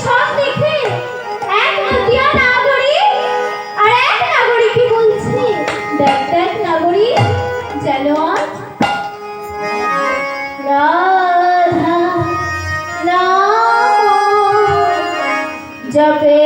সব দেখে এক নদিয়া নাগরিক আর এক নাগরিককে বলছে, দেখ দেখ নাগরিক, যেন রাধা নাম জপে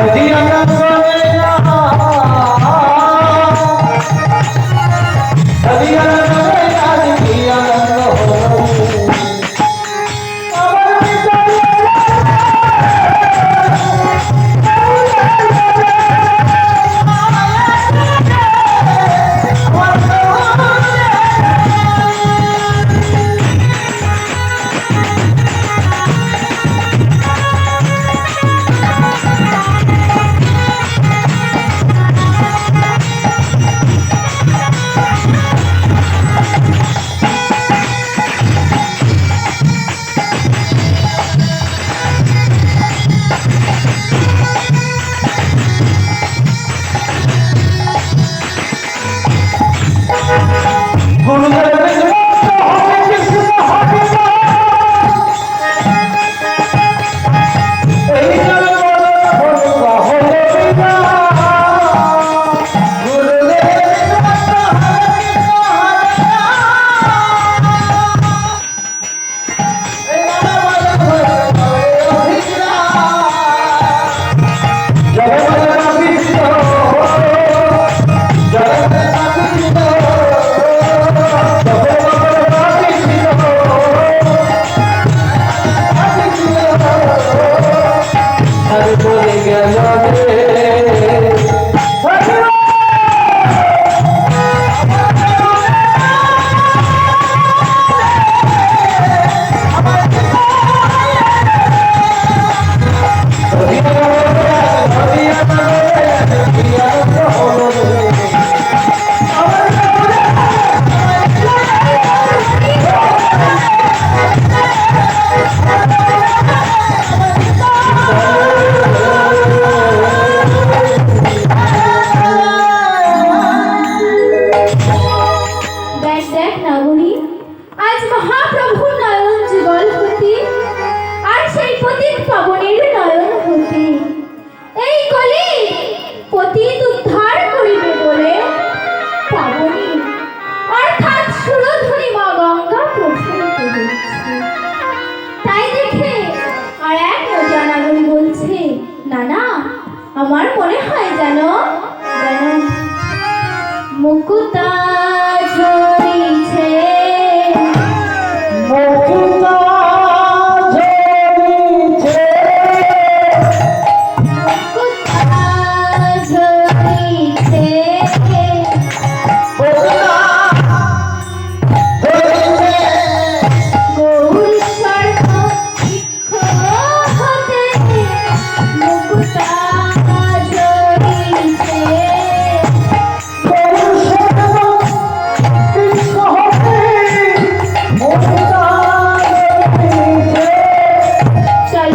Nadiya দেখ দেখ নাগরী, আজ মহাপ্রভুর নয়ন যুগল হতে, আর সেই পতিত পাবনের নয়ন হতে এই কলি পতিত উদ্ধার করিবে বলে পাবনী অর্থাৎ সুরধুনী মা গঙ্গা প্রসারিত হচ্ছে। তাই দেখে আর এক নদিয়া নাগরী বলছে, না না, আমার মনে হয় যেন যেন মুকুতা ঝরিছে, মুকুতা ঝরিছে, মুকুতা ঝরিছে, মুকুতা ঝরিছে, গৌর স্বর্ণ বৃক্ষ হতে মুকুতা ঝরিছে। চল